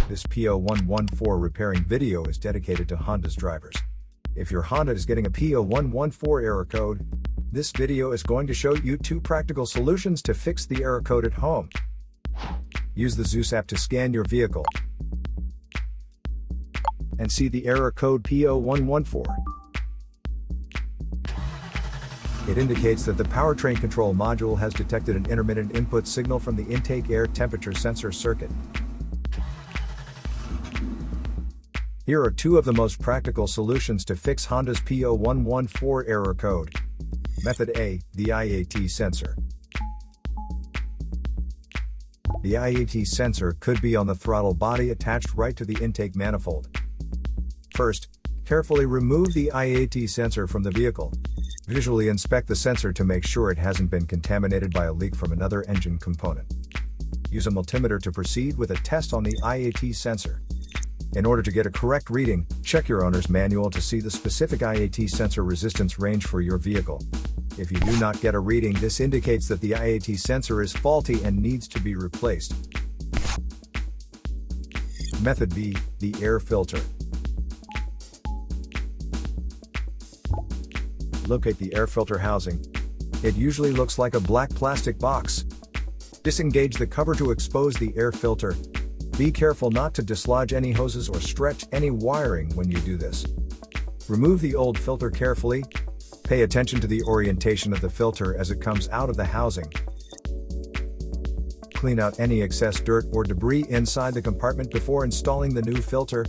This P0114 repairing video is dedicated to Honda's drivers. If your Honda is getting a P0114 error code, this video is going to show you 2 practical solutions to fix the error code at home. Use the Zeus app to scan your vehicle and see the error code P0114. It indicates that the Powertrain Control Module has detected an intermittent input signal from the intake air temperature sensor circuit. Here are 2 of the most practical solutions to fix Honda's P0114 error code. Method A, the IAT sensor. The IAT sensor could be on the throttle body attached right to the intake manifold. First, carefully remove the IAT sensor from the vehicle. Visually inspect the sensor to make sure it hasn't been contaminated by a leak from another engine component. Use a multimeter to proceed with a test on the IAT sensor. In order to get a correct reading, check your owner's manual to see the specific IAT sensor resistance range for your vehicle. If you do not get a reading, this indicates that the IAT sensor is faulty and needs to be replaced. Method B, the air filter. Locate the air filter housing. It usually looks like a black plastic box. Disengage the cover to expose the air filter. Be careful not to dislodge any hoses or stretch any wiring when you do this. Remove the old filter carefully. Pay attention to the orientation of the filter as it comes out of the housing. Clean out any excess dirt or debris inside the compartment before installing the new filter.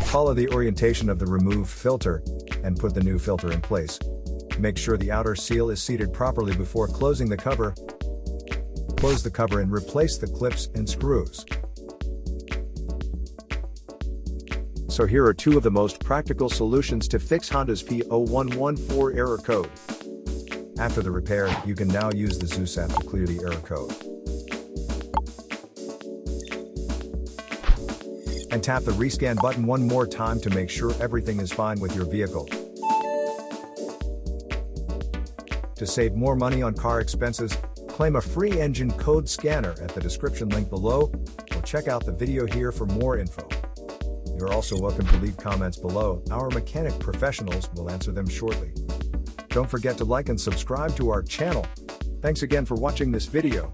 Follow the orientation of the removed filter and put the new filter in place. Make sure the outer seal is seated properly before closing the cover. Close the cover and replace the clips and screws. So here are 2 of the most practical solutions to fix Honda's P0114 error code. After the repair, you can now use the Zeus app to clear the error code. And tap the rescan button one more time to make sure everything is fine with your vehicle. To save more money on car expenses, claim a free engine code scanner at the description link below, or check out the video here for more info. You're also welcome to leave comments below. Our mechanic professionals will answer them shortly. Don't forget to like and subscribe to our channel. Thanks again for watching this video.